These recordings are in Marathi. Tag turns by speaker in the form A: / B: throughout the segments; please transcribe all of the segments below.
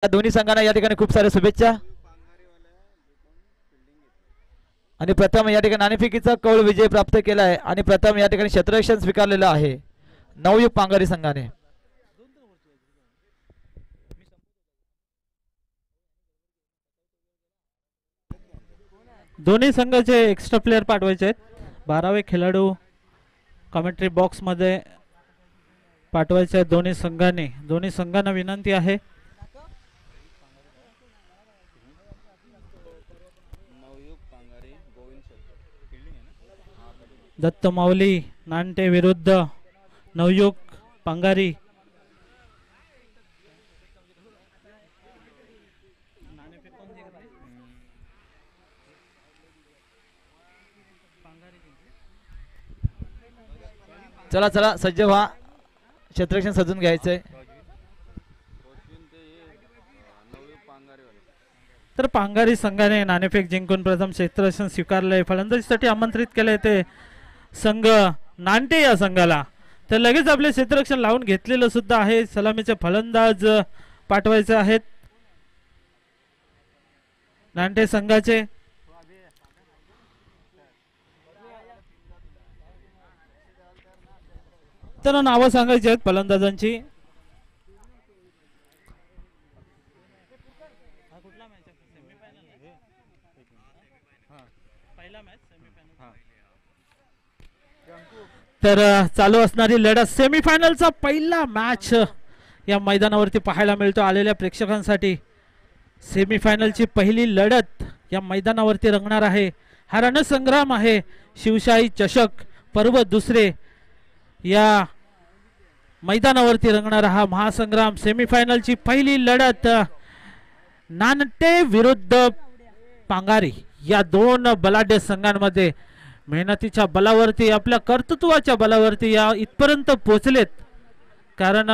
A: दोन्ही संघांना या ठिकाणी खूप साऱ्या शुभेच्छा। आणि प्रथम या ठिकाणी नाणेफेकीचा कौल विजय प्राप्त केला आहे आणि प्रथम या ठिकाणी क्षेत्ररक्षण स्वीकारलेलं आहे नवयुग पांगारी संघाने।
B: दोन्ही संघाचे एक्स्ट्रा प्लेयर पाठवायचे आहेत। 12वे खेळाडू कमेंट्री बॉक्स मध्ये पाठवायचे आहेत दोन्ही संघांना विनंती आहे। दत्त माऊली नांटे विरुद्ध नवयुग पांगारी।
A: चला चला सज्ज व्हा, क्षेत्ररक्षण सजून घ्यायचंय।
B: तर पांगारी संघाने नाणेफेक जिंकून प्रथम क्षेत्ररक्षण स्वीकारले। फलंदाजीसाठी आमंत्रित केले ते संघ नांटे या संघाला, तर लगेच आपले क्षेत्ररक्षण लावून घेतलेलं सुद्धा आहे। सलामीचे फलंदाज पाठवायचे आहेत नांटे संघाचे। तर नावं सांगायची आहेत फलंदाजांची। तर चालू असणारी लढत सेमीफायनलचा पहिला मॅच या मैदानावरती पाहायला मिळतो आलेल्या प्रेक्षकांसाठी। सेमीफायनलची पहिली लढत या मैदानावरती रंगणार आहे। हा रणसंग्राम आहे शिवशाही चषक पर्व दुसरे या मैदानावरती रंगणारा हा महासंग्राम। सेमीफायनलची पहिली लढत नानटे विरुद्ध पांगारी या दोन बलाढ्य संघांमध्ये मेहनतीच्या बलावरती आपल्या कर्तृत्वाच्या बलावरती या इथपर्यंत पोहोचलेत। कारण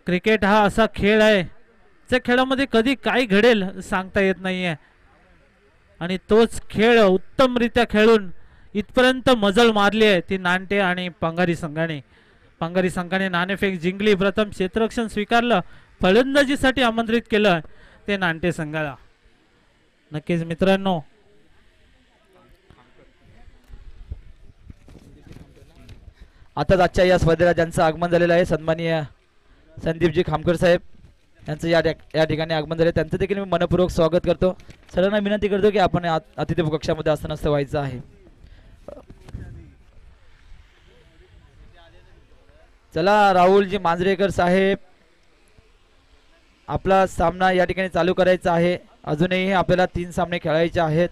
B: क्रिकेट हा असा खेळ आहे त्या खेळामध्ये कधी काय घडेल सांगता येत नाहीये आणि तोच खेळ उत्तमरित्या खेळून इथपर्यंत मजल मारली आहे ती नानटे आणि पांगारी संघाने। पांगारी संघाने नाणेफेक जिंकली, प्रथम क्षेत्ररक्षण स्वीकारलं, फलंदाजीसाठी आमंत्रित केलं ते नानटे संघाला। नक्कीच मित्रांनो
A: आता आजच्या या स्पर्धेला ज्यांचं आगमन झालेलं आहे सन्माननीय संदीपजी खामकर साहेब यांचं या ठिकाणी आगमन झाले, त्यांचं देखील मी मनपूर्वक स्वागत करतो। सर्वांना विनंती करतो की आपण अतिथी कक्षामध्ये आसनस्थ व्हायचं आहे। चला राहुलजी मांजरेकर साहेब, आपला सामना या ठिकाणी चालू करायचा आहे। अजूनही आपल्याला 3 सामने खेळायचे आहेत।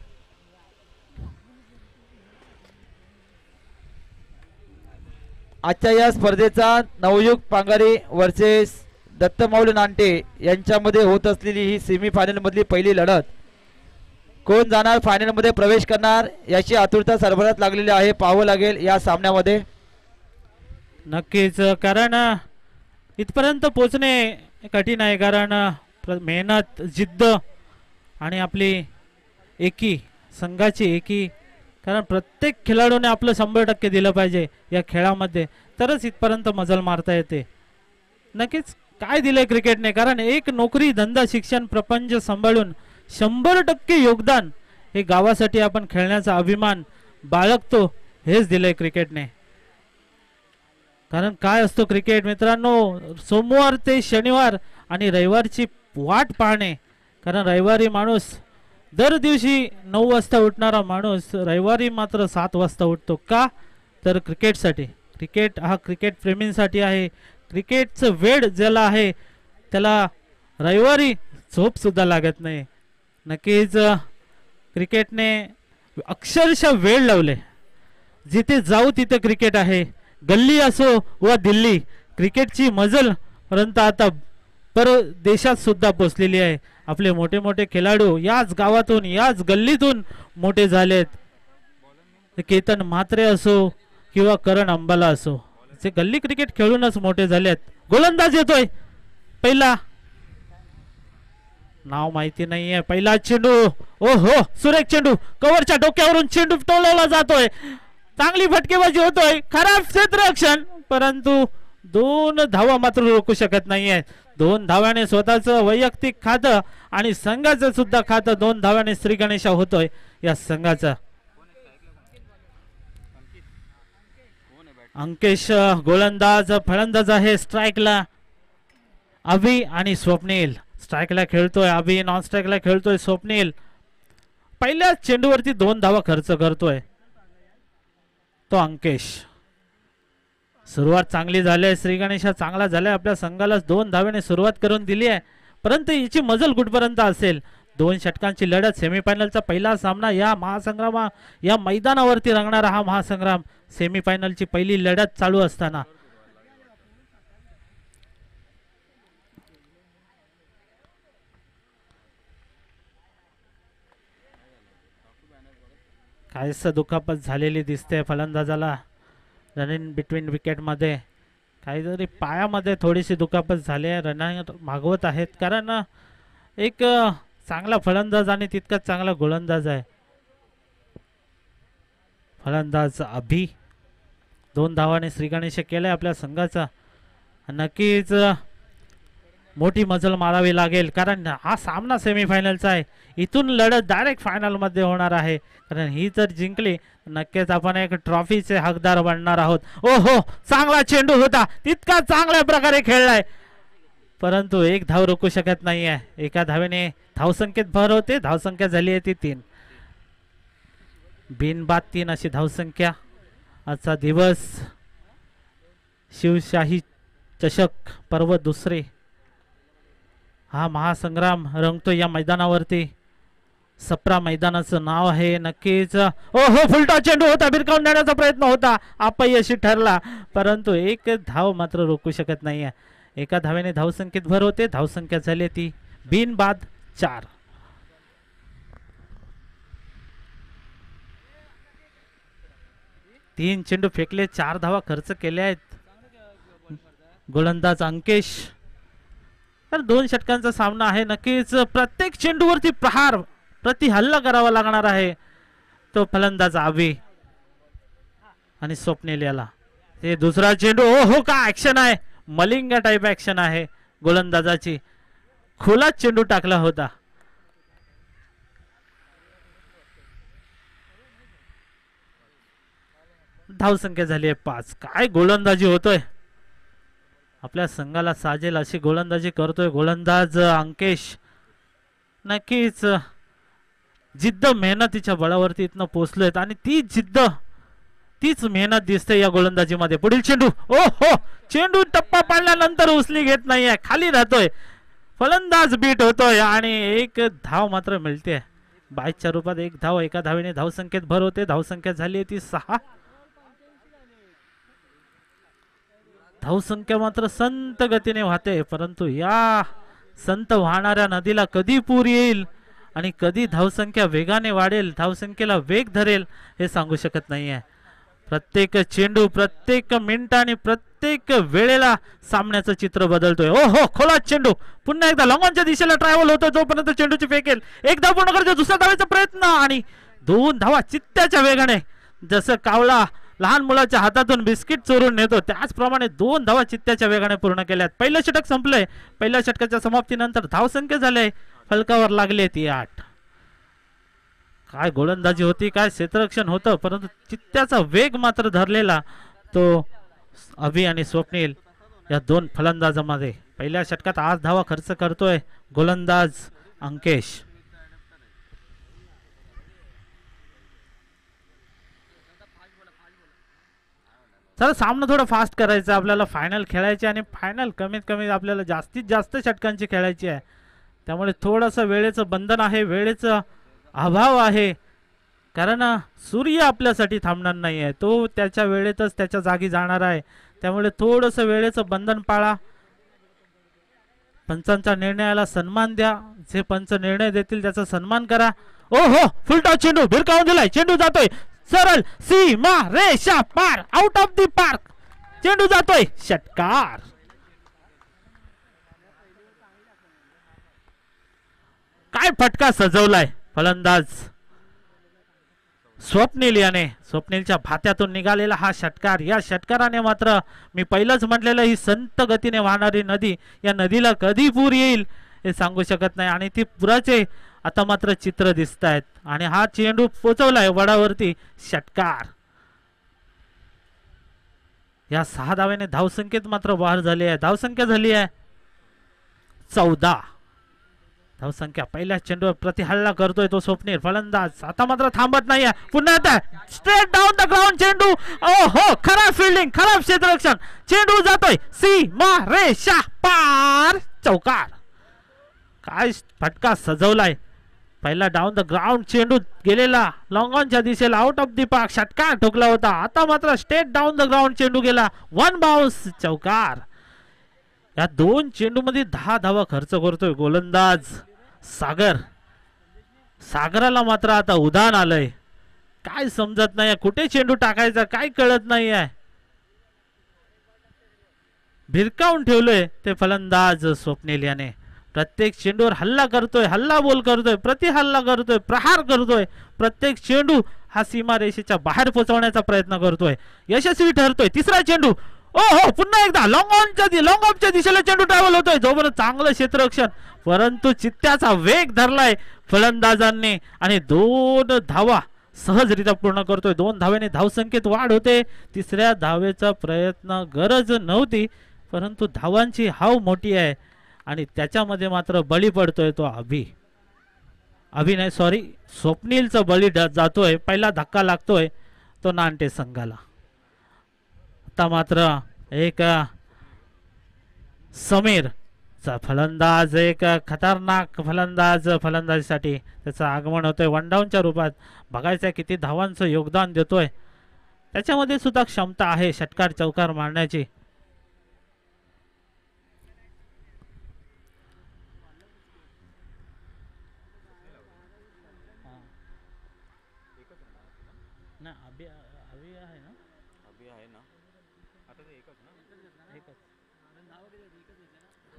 A: आजच्या या स्पर्धेचा नवयुग पांगारी वर्सेस दत्तमाऊली नांटे यांच्यामध्ये होत असलेली ही सेमीफायनल मधली पहिली लढत। कोण जाणार फायनल मध्ये प्रवेश करणार याची आतुरता सर्वांनाच लागलेली आहे, पाहावं लागेल या सामन्यामध्ये।
B: नक्कीच, कारण इथपर्यंत पोहोचणे कठीण आहे, कारण मेहनत जिद्द आणि आपली एकी संघाची एकी, कारण प्रत्येक खेळाडूने आपलं 100% दिलं पाहिजे या खेळामध्ये, तरच इथपर्यंत मजल मारता येते। नक्कीच काय दिलंय क्रिकेटने, कारण एक नोकरी धंदा शिक्षण प्रपंच सांभाळून 100% योगदान हे गावासाठी आपण खेळण्याचा अभिमान बाळगतो, हेच दिलंय क्रिकेटने। कारण काय असतो क्रिकेट मित्रांनो, सोमवार ते शनिवार आणि रविवारची वाट पाहणे। कारण रविवारी माणूस दर दिवशी 9 वाजता उठणारा माणूस रविवारी मात्र 7 वाजता उठतो, का तर क्रिकेटसाठी। क्रिकेट हा क्रिकेट प्रेमींसाठी आहे। क्रिकेटचं वेळ ज्याला आहे त्याला रविवारी झोप सुद्धा लागत नाही। नक्कीच क्रिकेटने अक्षरशः वेळ लावले, जिथे जाऊ तिथे क्रिकेट आहे, गल्ली असो व दिल्ली, क्रिकेटची मजल परंतु आता परदेशात सुद्धा पोचलेली आहे। आपले मोठे मोठे खेळाडू याच गावातून याच गल्लीतून मोठे झालेत, केतन म्हात्रे असो किंवा करण अंबाला असो, ते गल्ली क्रिकेट खेळूनच मोठे झालेत। गोलंदाज येतोय, पहिला नाव माहिती नाहीये, पहिला चेंडू, ओहो सुरेख चेंडू, कव्हरच्या डोक्यावरून चेंडू टोलवला जातोय, चांगली फटकेबाजी होतोय, खराब क्षेत्ररक्षण, परंतु 2 धावा मात्र रोखू शकत नाहीये. 2 धाव्याने स्वतःचं वैयक्तिक खातं आणि संघाचं सुद्धा खातं 2 धाव्याने श्री गणेशा होतोय या संघाचा. अंकेश गोलंदाज, फलंदाज आहे स्ट्राईकला अभि आणि स्वप्नील. स्ट्राईकला खेळतोय अभि, नॉन स्ट्राईकला खेळतोय स्वप्नील. पहिल्या चेंडूवरती 2 धावा खर्च करतोय तो अंकेश. सुरुवात चांगली झाली आहे, श्री गणेशा चांगला झालाय, आपल्या संघाला 2 धाव्याने सुरुवात करून दिली आहे. परंतु हिची मजल कुठपर्यंत असेल. 2 षटकांची लढत, सेमीफायनलचा पहिला सामना, या महासंग्रामा या मैदानावरती रंगणारा हा महासंग्राम. सेमीफायनलची पहिली लढत चालू असताना काहीच दुखापत झालेली दिसते फलंदाजाला. रनिंग बिटवीन विकेट मध्ये काहीतरी पायामध्ये थोडीशी दुखापत झाली आहे. रनिंग मागवत आहेत कारण एक चांगला फलंदाज आणि तितकाच चांगला गोलंदाज आहे. फलंदाज अभि 2 धावाने श्री गणेश केलाय आपल्या संघाचा. नक्कीच मोठी मजल मारावी लागेल कारण हा सामना सेमीफायनलचा आहे. इथून लढत डायरेक्ट फायनल मध्ये होणार आहे. कारण ही जर जिंकली नक्कीच आपण एक ट्रॉफीचे हकदार बनणार आहोत. ओहो, चांगला चेंडू होता, तितका चांगल्या प्रकारे खेळलाय, परंतु 1 धाव रोखू शकत नाहीये. एका धावेने धावसंख्येत भर होते. धावसंख्या झाली आहे ती 3. बिनबाद 3 अशी धावसंख्या. आजचा दिवस शिवशाही चषक पर्व 2. हा महासंग्राम रंगतो या मैदानावरती. सप्रा मैदानाचं नाव आहे. नक्कीच ओहो, फुलटा चेंडू होता, भिरकावून देण्याचा प्रयत्न होता, अपयशी ठरला, परंतु 1 धाव मात्र रोखू शकत नाहीये. एका धावेने धावसंख्येत भर होते. धावसंख्या झाली ती बिनबाद 4. तीन चेंडू फेकले, 4 धावा खर्च केले आहेत. गोलंदाज अंकेश. तर 2 षटकांचा सामना आहे. नक्कीच प्रत्येक चेंडूवरती प्रहार, प्रति हल्ला करावा लागणार आहे तो फलंदाज अभि आणि स्वप्नील याला. ते दुसरा चेंडू, हो का ऍक्शन आहे, मलिंगा टाइप ऍक्शन आहे गोलंदाजाची. खुला चेंडू टाकला होता. धावसंख्या झाली आहे 5. काय गोलंदाजी होतोय, आपल्या संघाला साजेल अशी गोलंदाजी करतोय गोलंदाज अंकेश. नक्कीच जिद्द मेहनतीच्या बळावरती इथनं पोहोचलोय आणि ती जिद्द, तीच मेहनत दिसते या गोलंदाजीमध्ये. पुढील चेंडू, ओ हो, चेंडू टप्पा पाडल्यानंतर उचली घेत नाहीये, खाली राहतोय, फलंदाज बीट होतोय आणि 1 धाव मात्र मिळते. 22च्या रूपात 1 धाव. एका धावेने धावसंख्येत भर होते. धावसंख्या झाली ती 6. धावसंख्या मात्र संत गतीने वाहते, परंतु या संत वाहणाऱ्या नदीला कधी पूर येईल आणि कधी धावसंख्या वेगाने वाढेल, धावसंख्येला वेग धरेल, हे सांगू शकत नाहीये. प्रत्येक चेंडू, प्रत्येक मिनिटाने, प्रत्येक वेळेला सामन्याचं चित्र बदलतोय. ओ हो, खोला चेंडू, पुन्हा एकदा लॉंगॉनच्या दिशेला ट्रॅव्हल होतो जोपर्यंत चेंडूची फेकेल. 1 धाव पूर्ण करतो, दुसऱ्या धावेचा प्रयत्न आणि 2 धावा चित्त्याच्या वेगाने. जसं कावळा लहान मुलाच्या हातातून बिस्किट चोरून नेतो त्याचप्रमाणे 2 धावा चित्त्याच्या वेगाने पूर्ण केल्यात. पहिलं षटक संपलंय. पहिल्या षटकाच्या समाप्तीनंतर धावसंख्या झाले, फलकावर लागले ती 8. काय गोलंदाजी होती, काय क्षेत्ररक्षण होतं, परंतु चित्त्याचा वेग मात्र धरलेला तो अभि आणि स्वप्नील या 2 फलंदाजामध्ये. पहिल्या षटकात 8 धावा खर्च करतोय गोलंदाज अंकेश. चला, सामना थोडा फास्ट करायचा आपल्याला, फायनल खेळायची आणि फायनल कमीत कमी आपल्याला जास्तीत जास्त षटकांची खेळायची आहे. त्यामुळे थोडंसं वेळेचं बंधन आहे, वेळेचा अभाव आहे, कारण सूर्य आपल्यासाठी थांबणार नाही आहे, तो त्याच्या वेळेतच त्याच्या जागी जाणार आहे. त्यामुळे थोडंसं वेळेचं बंधन पाळा. पंचांच्या निर्णयाला सन्मान द्या. जे पंच निर्णय देतील त्याचा सन्मान करा. ओ हो, फुलटॉस चेंडू भिरकावून दिलाय, चेंडू जातोय सरळ सीमा रेषा पार, आउट ऑफ दी पार्क, चेंडू जातोय षटकार. काय फटका सजवलाय फलंदाज स्वप्नील याने स्वप्नीलच्या भात्यातून निघालेला हा षटकार, या षटकाराने मात्र मी पहिलंच म्हटलेलं ही संत गतीने वाहणारी नदी, या नदीला कधी पूर येईल हे सांगू शकत नाही आणि ती पुराचे आता मात्र चित्र दिसत आहेत आणि हा चेंडू पोचवलाय वडावरती, षटकार. या 6 धावेने धावसंख्येत मात्र वाढ झाली आहे. धावसंख्या झाली आहे 14 धावसंख्या. पहिल्या चेंडूवर प्रति हल्ला करतोय तो स्वप्नील फलंदाज, आता मात्र थांबत नाहीये, पुन्हा आता स्ट्रेट डाऊन द ग्राउंड चेंडू. ओहो, खराब फिल्डिंग, खराब क्षेत्ररक्षण, चेंडू जातोय सीमा रेषा पार, चौकार. काय फटका सजवलाय. पहिला डाऊन द ग्राउंड चेंडू गेलेला लॉंग ऑनच्या दिशेला, आउट ऑफ दी पार्क, षटकार ठोकला होता. आता मात्र स्ट्रेट डाऊन द ग्राउंड चेंडू गेला, 1 बाउन्स, चौकार. या 2 चेंडू मध्ये 10 धावा खर्च करतोय गोलंदाज सागर. सागराला मात्र आता उधाण आलंय, काय समजत नाही कुठे चेंडू टाकायचा, काय कळत नाहीये. भिरकावून ठेवलोय ते फलंदाज स्वप्नील याने. प्रत्येक चेंडूवर हल्ला करतोय, हल्ला बोल करतोय, प्रति हल्ला करतोय, प्रहार करतोय. प्रत्येक चेंडू हा सीमारेषेच्या बाहेर पोहोचवण्याचा प्रयत्न करतोय, यशस्वी ठरतोय. तिसरा चेंडू, ओ हो, पुन्हा एकदा लॉंग ऑफच्या दिशेला चेंडू ट्रॅव्हल होतोय, जोपर्यंत चांगलं क्षेत्ररक्षण, परंतु चित्त्याचा वेग धरलाय फलंदाजांनी आणि 2 धावा सहजरित्या पूर्ण करतोय. 2 धावेने धावसंख्येत वाढ होते. तिसऱ्या धावेचा प्रयत्न गरज नव्हती, परंतु धावांची हाव मोठी आहे आणि त्याच्यामध्ये मात्र बळी पडतोय तो स्वप्नीलचा बळी जातोय. पहिला धक्का लागतोय तो नानटे संघाला. आता मात्र एक समीर चा फलंदाज, एक खतरनाक फलंदाजीसाठी त्याचं आगमन होतंय. 1 डाऊनच्या रूपात. बघायचं किती धावांचं योगदान देतोय, त्याच्यामध्ये सुद्धा क्षमता आहे षटकार चौकार मारण्याची.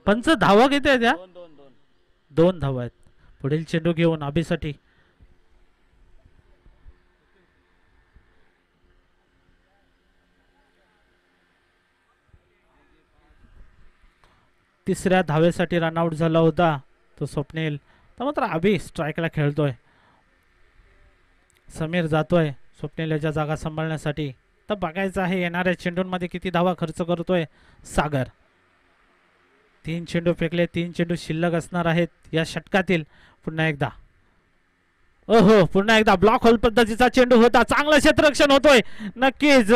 B: पंच धावा किती आहेत? 2 धावा आहेत. पुढील चेंडू घेऊन अभिसाठी. तिसऱ्या धावेसाठी रनआउट झाला होता तो स्वप्नील. तर मात्र अभि स्ट्राईकला खेळतोय. समीर जातोय स्वप्नील याच्या जागा सांभाळण्यासाठी. तर बघायचं आहे येणाऱ्या चेंडूंमध्ये किती धावा खर्च करतोय सागर. 3 चेंडू फेकले, 3 चेंडू शिल्लक असणार आहेत या षटकातील. पुन्हा एकदा ब्लॉक होल पद्धतीचा चेंडू होता. चांगलं क्षेत्ररक्षण होतोय. नक्कीच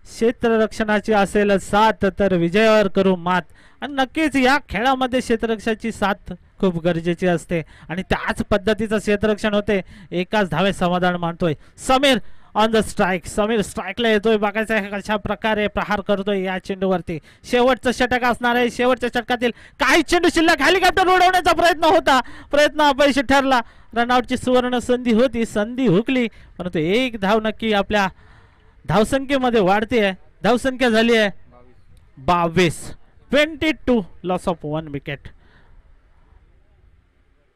B: क्षेत्ररक्षणाची असेल साथ तर विजयावर करू मात. आणि नक्कीच या खेळामध्ये क्षेत्ररक्षणाची साथ खूप गरजेची असते आणि त्याच पद्धतीचं क्षेत्ररक्षण होते. एकाच धावे समाधान मानतोय Sameer on the strike. Sameer स्ट्राइकला येतोय. बघायचं आहे कशा प्रकारे प्रहार करतोय या चेंडूवरती. शेवटचं षटक असणार आहे. शेवटच्या षटकातील काही चेंडू शिल्लक. हेलिकॉप्टर उडवण्याचा प्रयत्न होता, प्रयत्न अपयशी ठरला. रनआउटची सुवर्ण संधी होती, संधी हुकली, परंतु 1 धाव नक्की आपल्या धावसंख्येमध्ये वाढते. धावसंख्या झाली आहे 22. 22 लॉस ऑफ 1 विकेट.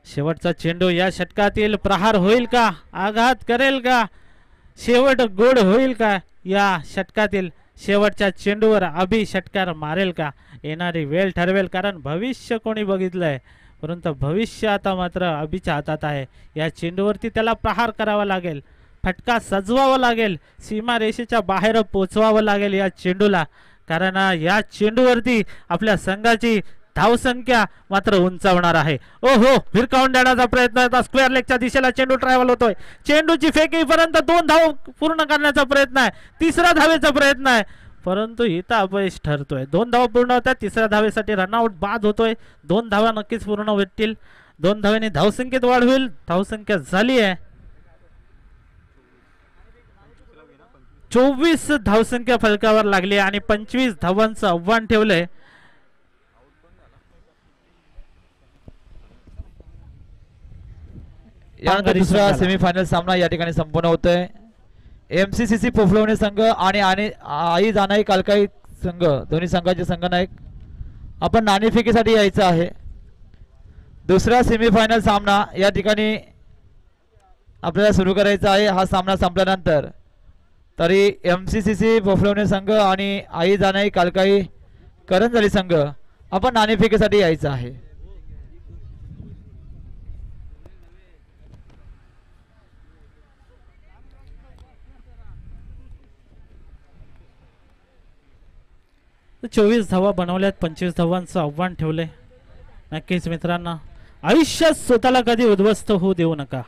B: शेवटचा चेंडू या षटकातील प्रहार होईल का, आघात करेल का, शेवट गोड होईल का, या षटकातील शेवटच्या चेंडूवर अभि षटकार मारेल का, येणारी वेळ ठरवेल. कारण भविष्य कोणी बघितलंय, परंतु भविष्य आता मात्र अभिच्या हातात आहे. या चेंडूवरती त्याला प्रहार करावा लागेल, फटका सजवावा लागेल, सीमारेषेच्या बाहेर पोचवावं लागेल या चेंडूला. कारण या चेंडूवरती आपल्या संघाची धावसंख्या मात्र उंचावणार आहे. ओहो, भिरकावून देण्याचा प्रयत्न होता. स्क्वेअर लेगच्या दिशेला चेंडू ट्रॅव्हल होतोय. चेंडूची फेकीपर्यंत 2 धाव पूर्ण करण्याचा प्रयत्न आहे. 3ऱ्या धावेचा प्रयत्न आहे, परंतु इथं अपयश ठरतोय. 2 धावा पूर्ण होत्या. 3ऱ्या धावेसाठी रनआउट बाद होतोय. 2 धावा नक्कीच पूर्ण भेटतील. 2 धावेने धावसंख्येत वाढ होईल. धावसंख्या झाली आहे 24. धावसंख्या फलकावर लागली आणि 25 धावांचं आव्हान ठेवलंय.
A: यानंतर दुसरा सेमीफायनल सामना या ठिकाणी संपन्न होतोय. MCCC पोफलवणे संघ आणि आई जानाई कालकाई संघ, दोन्ही संघाचे संघनायक आपण नाणेफेकीसाठी यायचं आहे. दुसरा सेमीफायनल सामना या ठिकाणी आपल्याला सुरू करायचा आहे हा सामना संपल्यानंतर. तरी MCCC पोफलवणे संघ आणि आई जानाई कालकाई करंजली संघ आपण नाणेफेकीसाठी यायचं आहे.
B: तर 24 धावा बनवल्यात, 25 धावांचं आव्हान ठेवले. नक्कीच मित्रांनो, आयुष्यात स्वतःला कधी उद्ध्वस्त होऊ देऊ नका,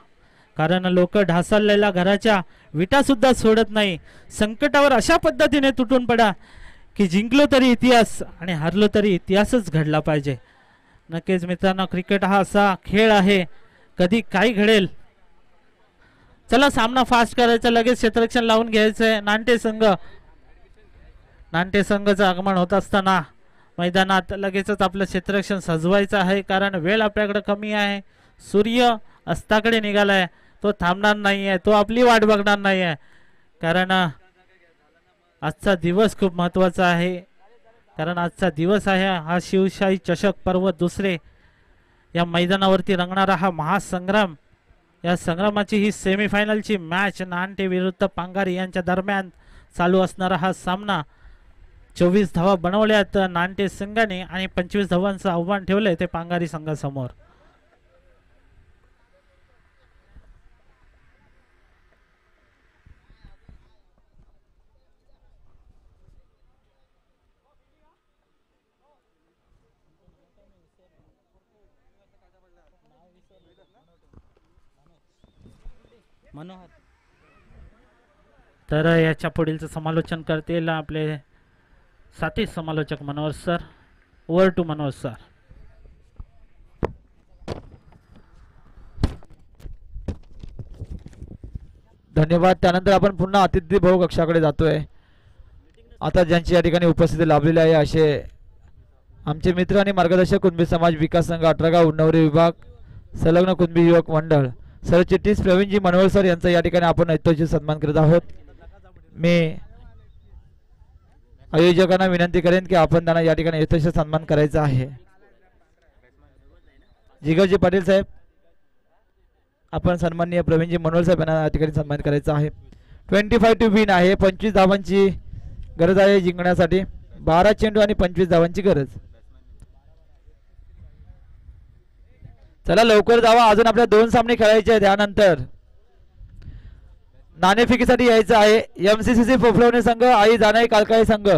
B: कारण लोक ढासळलेल्या घराच्या विटा सुद्धा सोडत नाही. संकटावर अशा पद्धतीने तुटून पडा की जिंकलो तरी इतिहास आणि हारलो तरी इतिहासच घडला पाहिजे. नक्कीच मित्रांनो, क्रिकेट हा असा खेळ आहे, कधी काय घडेल. चला सामना फास्ट करायचा, लगेच क्षेत्ररक्षण लावून घ्यायचंय. नांटे संघाचं आगमन होत असताना मैदानात लगेचच आपलं क्षेत्ररक्षण सजवायचं आहे, कारण वेळ आपल्याकडे कमी आहे. सूर्य अस्ताकडे निघालाय, तो थांबणार नाही आहे, तो आपली वाट बघणार नाही आहे, कारण आजचा दिवस खूप महत्त्वाचा आहे. कारण आजचा दिवस आहे हा शिवशाही चषक पर्व दुसरे या मैदानावरती रंगणारा हा महासंग्राम. या संग्रामाची ही सेमीफायनलची मॅच नानटे विरुद्ध पांगारी यांच्या दरम्यान चालू असणारा हा सामना. 24 धावा बनवल्यात नानटे संघाने आणि 25 धावांचं आव्हान ठेवलंय ते पांगारी संघासमोर. मनोहर तर याच्या पुढीलचं समालोचन करतील आपले साथी समालोचक Manohar sir. Over to Manohar sir.
A: धन्यवाद. त्यानंतर आपण पुन्हा अतिथी भाऊ कक्षाकडे जातोय. आता ज्यांची या ठिकाणी उपस्थिती लाभलेली आहे असे आमचे मित्र आणि मार्गदर्शक कुणबी समाज विकास संघ 18 गाव उन्नवरे विभाग संलग्न कुणबी युवक मंडळ सरचिटणीस प्रवीणजी मनोहर सर यांचा या ठिकाणी आपण ऐतिहासिक सन्मान करत आहोत. मी आयोजकांना विनंती करेन की आपण त्यांना या ठिकाणी ऐतिहासिक सन्मान करायचा आहे. जिगरजी पाटील साहेब, आपण सन्माननीय प्रवीणजी मनोहर साहेब यांना या ठिकाणी सन्मान करायचा आहे. 25 टू विन आहे. 25 धावांची गरज आहे जिंकण्यासाठी. 12 चेंडू आणि 25 धावांची गरज. चला लवकर जावा, अजून आपल्या 2 सामने खेळायचे आहेत. त्यानंतर नाणेफेकीसाठी यायचं आहे. MCCC पोफलवणे संघ आई जानाई कालकाई संघ.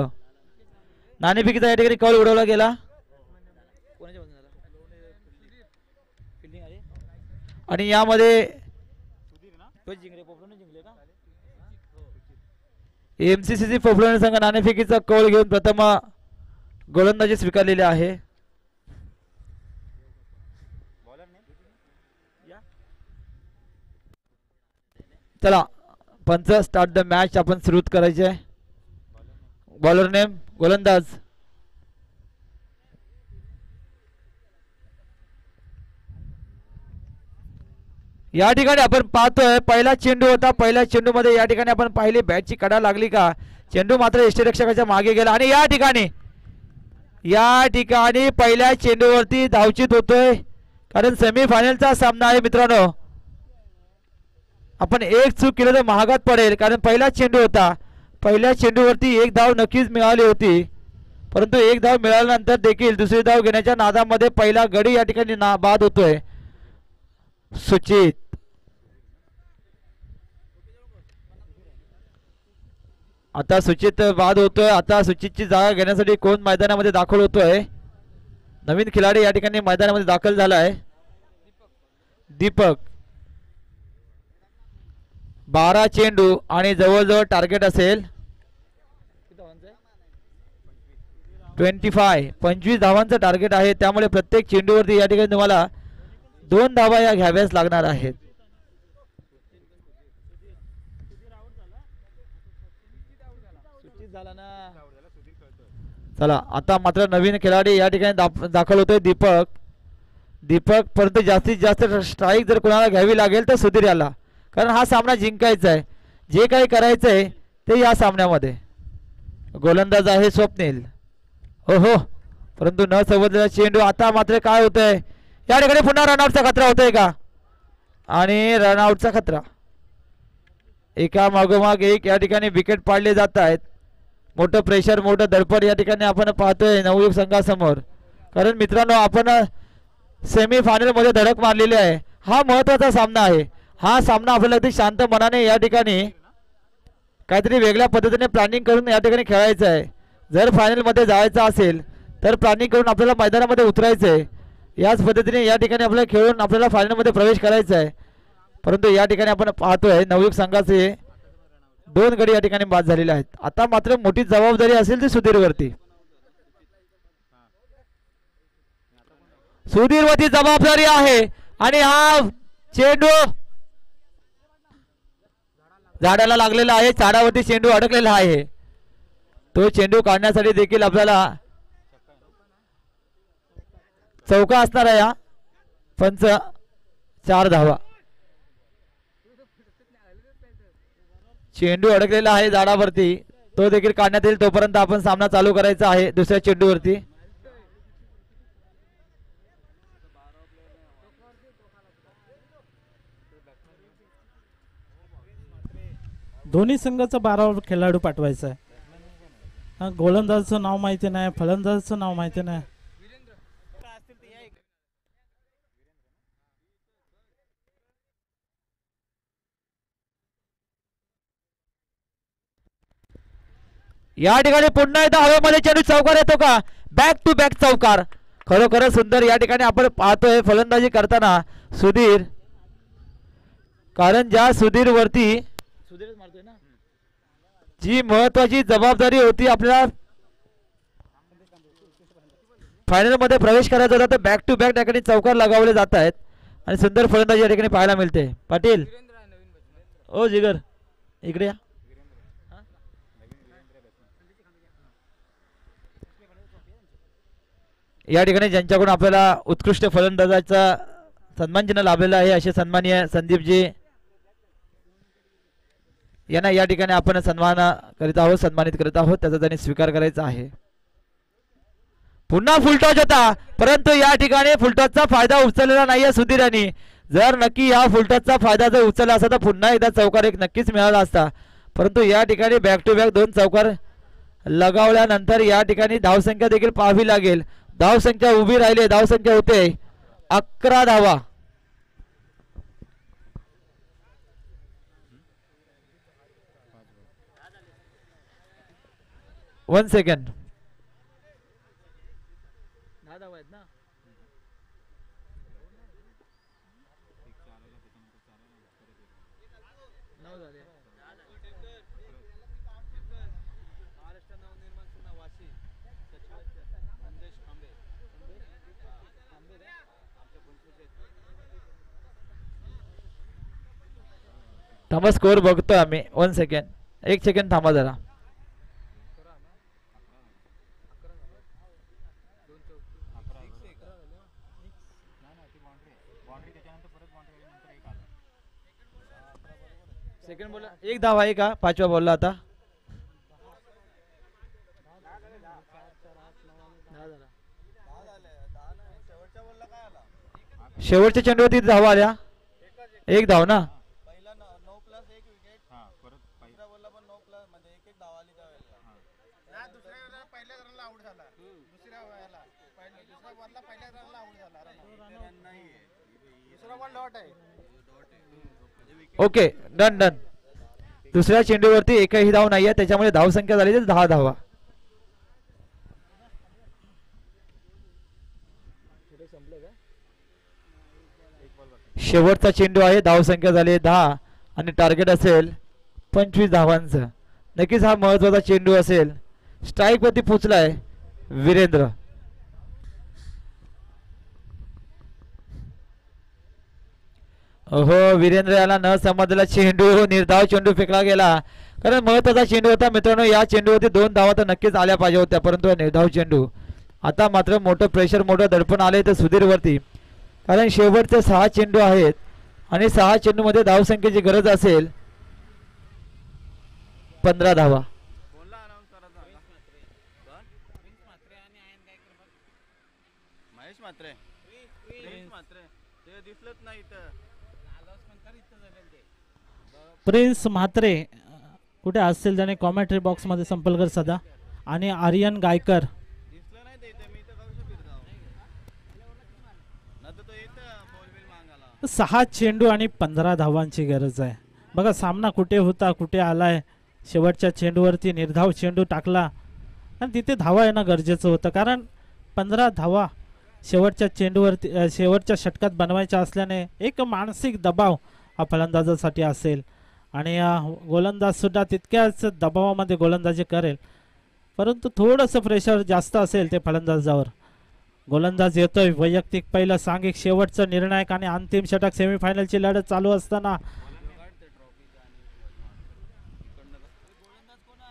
A: नाणेफेकीचा या ठिकाणी कॉल उडवला गेला आणि यामध्ये MCCC पोफलवणे संघ नाणेफेकीचा कॉल घेऊन प्रथम गोलंदाजी स्वीकारलेली आहे. चला पंच स्टार्ट द मॅच आपण सुरू करायचे. बॉलर नेम गोलंदाज. या ठिकाणी आपण पाहतोय पहिला चेंडू होता. पहिल्या चेंडू मध्ये या ठिकाणी आपण पाहिली बॅटची कडा लागली का. चेंडू मात्र यष्टीरक्षकाच्या मागे गेला आणि या ठिकाणी पहिल्या चेंडूवरती धावचित होतोय, कारण सेमीफायनलचा सामना आहे मित्रांनो. आपण एक चूक केलं तर महागात पडेल, कारण पहिला चेंडू होता. पहिल्या चेंडूवरती एक धाव नक्कीच मिळाली होती, परंतु एक धाव मिळाल्यानंतर देखील दुसरी धाव घेण्याच्या नादामध्ये पहिला गडी या ठिकाणी बाद होतोय. सुचित आता सुचित बाद होतोय. आता सुचितची जागा घेण्यासाठी कोण मैदानामध्ये दाखल होतोय. नवीन खिलाडी या ठिकाणी मैदानामध्ये दाखल झाला आहे. दीपक. 12 चेंडू आणि जवळजवळ टार्गेट असेल 25 धावांचं टार्गेट आहे. त्यामुळे प्रत्येक चेंडूवरती या ठिकाणी तुम्हाला 2 धावा या घ्याव्याच लागणार आहेत. चला आता मात्र नवीन खिलाडी या ठिकाणी दाखल होतोय दीपक. परंतु जास्तीत जास्त स्ट्राईक जर कोणाला घ्यावी लागेल तर सुधीर याला, कारण हा सामना जिंकायचा आहे. जे काही करायचं आहे ते या सामन्यामध्ये. गोलंदाज आहे स्वप्नील. हो परंतु न समजलेला चेंडू. आता मात्र काय होतंय या ठिकाणी पुन्हा रनआउटचा खतरा होतोय का. आणि रनआउटचा खतरा. एका मागोमाग एक या ठिकाणी विकेट पाडले जात आहेत. मोठं प्रेशर मोठं दडपण या ठिकाणी आपण पाहतोय नवयुग संघासमोर. कारण मित्रांनो आपण सेमी फायनल मध्ये धडक मारलेली आहे. हा महत्वाचा सामना आहे. हा सामना आपल्याला अगदी शांत मनाने या ठिकाणी काहीतरी वेगळ्या पद्धतीने प्लॅनिंग करून या ठिकाणी खेळायचं आहे. जर फायनल मध्ये जायचं असेल तर प्लॅनिंग करून आपल्याला मैदानामध्ये उतरायचं आहे. याच पद्धतीने या ठिकाणी आपल्याला खेळून आपल्याला फायनल मध्ये प्रवेश करायचा आहे. परंतु या ठिकाणी आपण पाहतोय नवयुग संघाचे 2 गडी या ठिकाणी बाद झालेले आहेत. आता मात्र मोठी जबाबदारी असेल ती सुधीरवरती. सुधीरवरती जबाबदारी आहे आणि हा चेंडू झाडाला लागलेला आहे. झाडावरती चेंडू अडकलेला आहे. तो चेंडू काढण्यासाठी देखील आपल्याला चौका असणार आहे. पंच 4 धावा. चेंडू अडकलेला आहे झाडावरती. तो देखील काढण्यात येईल. तोपर्यंत आपण सामना चालू करायचा आहे दुसऱ्या चेंडूवरती.
B: दोन्ही संघाचा 12 खेळाडू पाठवायचा आहे. हा, गोलंदाजाचं नाव माहिती नाही, फलंदाजाचं नाव माहिती नाही.
A: या ठिकाणी पुन्हा एकदा हवेमध्ये चेंडू चौकार येतो का? बॅक टू बॅक चौकार. खरोखर सुंदर या ठिकाणी आपण पाहतोय फलंदाजी करताना सुधीर. कारण ज्या सुधीर वरती जी महत्वाची जबाबदारी होती आपल्याला फायनल मध्ये प्रवेश करायचा होता तर बॅक टू बॅक त्या ठिकाणी चौकार लगावले जात आहेत आणि सुंदर फलंदाजी या ठिकाणी पाहायला मिळते. पाटील ओ जिगर इकडे या. या ठिकाणी ज्यांच्याकडून आपल्याला उत्कृष्ट फलंदाजाचा सन्मानचिन्ह लाभलेला आहे असे सन्माननीय संदीपजी यांना या ठिकाणी आपण सन्मानित करीत आहोत. त्याचा त्यांनी स्वीकार करायचा आहे. पुन्हा फुलटॉस होता परंतु या ठिकाणी फुलटॉसचा फायदा उचललेला नाहीये सुधीर यांनी. जर नक्की हा फुलटॉसचा फायदा जर उचलला असता तर पुन्हा एकदा चौकार एक नक्कीच मिळाला असता. परंतु या ठिकाणी बॅक टू बॅक 2 चौकार लगावल्यानंतर या ठिकाणी धावसंख्या देखील पाहावी लागेल. धावसंख्या उभी राहिली. धावसंख्या होते 11 धावा. One second. 10 धावा आहेत ना. थांबा स्कोअर बघतोय आम्ही. 1 सेकंड. 1 सेकंड थांबा जरा. सेकंड बोला. 1 धाव आहे का 5व्या बॉलला आता? शेवटच्या चेंडूवरती धावा आल्या. 1 धाव ना. Okay done done. दुसऱ्या चेंडूवरती एकही धाव नाहीये त्याच्यामुळे धावसंख्या झाली 10 धावा. शेवटचा चेंडू आहे. धावसंख्या झाली 10 आणि टार्गेट असेल 25 धावांचं. नक्कीच हा महत्वाचा चेंडू असेल. स्ट्राईक वरती पोचलाय वीरेंद्र. हो वीरेंद्र याला न समजलेला चेंडू निर्धाव चेंडू फेकला गेला. कारण महत्वाचा चेंडू होता मित्रांनो. या चेंडूवरती 2 धावा तर नक्कीच आल्या पाहिजे होत्या परंतु निर्धाव चेंडू. आता मात्र मोठं प्रेशर मोठं दडपण आले तर सुधीर वरती. कारण शेवटचे 6 चेंडू आहेत आणि 6 चेंडू मध्ये धावसंख्येची गरज असेल 15 धावा.
B: प्रिन्स म्हात्रे कुठे असतील त्याने कॉमेंट्री बॉक्स मध्ये संपर्क साधा. आणि आर्यन गायकर सहा चेंडू आणि 15 धावांची गरज आहे. बघा सामना कुठे होता कुठे आलाय. शेवटच्या चेंडूवरती निर्धाव चेंडू टाकला आणि तिथे धावा येणं गरजेचं होतं, कारण 15 धावा शेवटच्या चेंडूवरती शेवटच्या षटकात बनवायच्या असल्याने एक मानसिक दबाव हा फलंदाजासाठी असेल आणि गोलंदाज सुद्धा तितक्याच दबावामध्ये गोलंदाजी करेल, परंतु थोडंसं प्रेशर जास्त असेल ते फलंदाजावर. गोलंदाज येतोय. वैयक्तिक पहिलं सांघिक शेवटचं निर्णायक आणि अंतिम षटक सेमीफायनलची लढत चालू असताना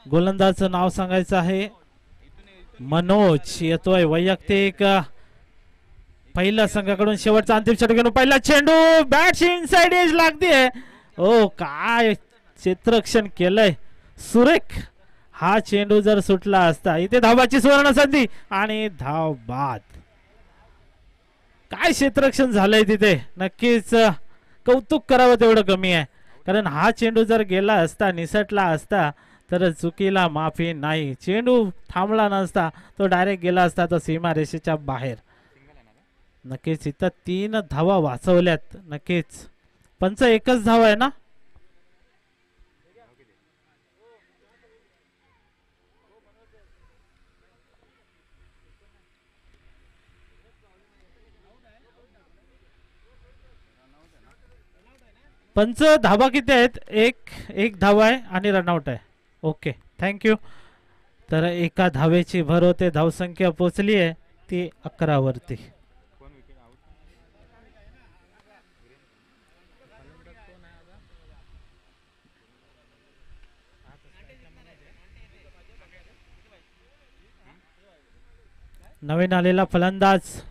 B: गोलंदाजचं नाव सांगायचं आहे मनोज. येतोय वैयक्तिक पहिल्या संघाकडून शेवटचा अंतिम षटक घेऊन पहिला चेंडू बॅटची इनसाइड एज लागते. ओ काय क्षेत्ररक्षण केलंय सुरेख. हा चेंडू जर सुटला असता इथे धावाची सुवर्ण संधी आणि धाव बाद. काय क्षेत्ररक्षण झालंय तिथे. नक्कीच कौतुक करावं तेवढं कमी आहे, कारण हा चेंडू जर गेला असता निसटला असता तर चुकीला माफी नाही. चेंडू थांबला नसता तो डायरेक्ट गेला असता तो सीमारेषेच्या बाहेर. नक्कीच इथं 3 धावा वाचवल्यात. नक्कीच पंच एकच धाव आहे ना. पंच धावा किती आहेत. एक धावा आहे आणि रनआउट आहे. Okay thank you. तर एका धावेची भर होते. धावसंख्या पोचली आहे ती 11 वरती. नवीन आलेला फलंदाज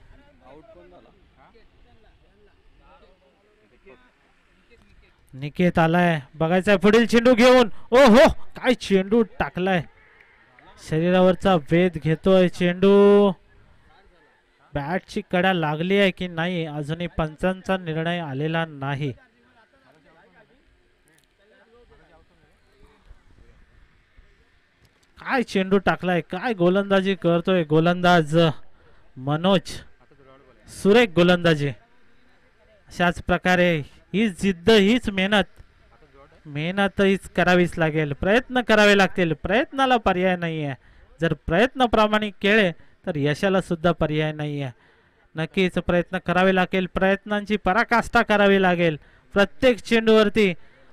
B: निकेत आलाय. बघायचा पुढील चेंडू घेऊन. ओ हो काय चेंडू टाकलाय. शरीरावरचा वेध घेतोय चेंडू. बॅटची कडा लागली आहे की नाही अजूनही पंचांचा निर्णय आलेला नाही. काय चेंडू टाकलाय. काय गोलंदाजी करतोय गोलंदाज मनोज. सुरेख गोलंदाजी. अशाच प्रकारे ही जिद्द हीच मेहनत हीच करावीच लागेल. प्रयत्न करावे लागतील. प्रयत्नाला पर्याय नाही आहे. जर प्रयत्न प्रामाणिक केले तर यशाला सुद्धा पर्याय नाही आहे. नक्कीच प्रयत्न करावे लागेल. प्रयत्नांची पराकाष्ठा करावी लागेल. प्रत्येक चेंडूवरती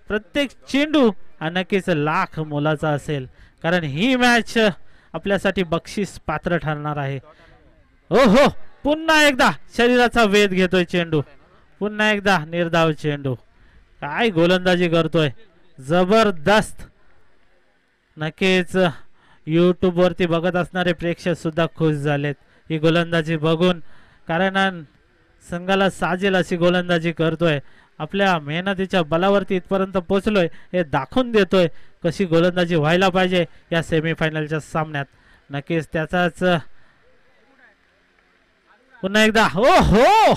B: प्रत्येक चेंडू हा नक्कीच लाख मोलाचा असेल, कारण ही मॅच आपल्यासाठी बक्षीस पात्र ठरणार आहे. हो हो पुन्हा एकदा शरीराचा वेध घेतोय चेंडू. पुन्हा एकदा निर्धाव चेंडू. काय गोलंदाजी करतोय जबरदस्त. नक्कीच यूट्यूब वरती बघत असणारे प्रेक्षक सुद्धा खुश झालेत ही गोलंदाजी बघून, कारण संघाला साजेल अशी गोलंदाजी करतोय. आपल्या मेहनतीच्या बलावरती इथपर्यंत पोहोचलोय हे दाखवून देतोय कशी गोलंदाजी व्हायला पाहिजे या सेमीफायनलच्या सामन्यात. नक्कीच त्याचाच पुन्हा एकदा. हो हो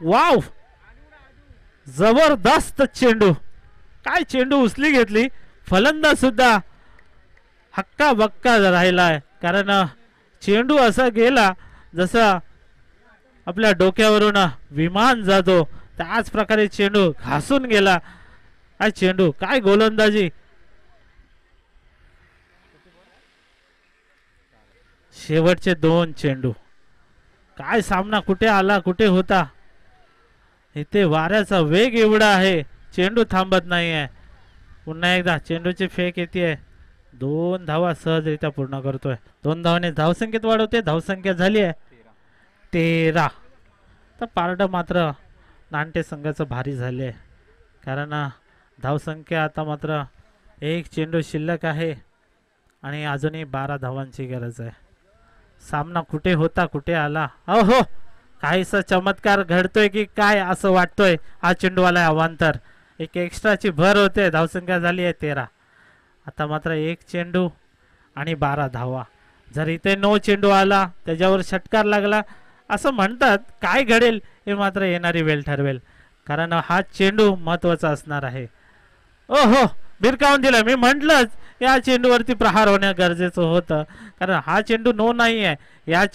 B: वाव जबरदस्त चेंडू. काय चेंडू उचली घेतली. फलंदाज सुद्धा हक्का बक्का राहिलाय, कारण चेंडू असा गेला जसा आपल्या डोक्यावरून विमान जातो त्याच प्रकारे चेंडू घासून गेला. काय चेंडू काय गोलंदाजी. शेवटचे 2 चेंडू. काय सामना कुठे आला कुठे होता. इथे वाऱ्याचा वेग एवढा आहे चेंडू थांबत नाही आहे. पुन्हा एकदा चेंडूची फेक येते. 2 धावा सहजरित्या पूर्ण करतोय. 2 धावाने धावसंख्येत वाढवते. धावसंख्या झाली आहे 13. तर पारड मात्र नांटे संघाचं भारी झाले, कारण धावसंख्या आता मात्र 1 चेंडू शिल्लक आहे आणि अजूनही 12 धावांची गरज आहे. सामना कुठे होता कुठे आला. अहो काहीसा चमत्कार घडतोय की काय असं वाटतोय. हा चेंडू आलाय अवांतर. एक एक्स्ट्राची भर होते. धावसंख्या झाली आहे 13. आता मात्र 1 चेंडू आणि 12 धावा. जर इथे 9 चेंडू आला त्याच्यावर षटकार लागला असं म्हणतात. काय घडेल हे मात्र येणारी वेळ ठरवेल. कारण हा चेंडू महत्वाचा असणार आहे. ओहो, भिरकावून दिलं. मी म्हटलंच या चेंडूवरती प्रहार होणं गरजेचं होतं, कारण हा चेंडू नो नाही आहे. या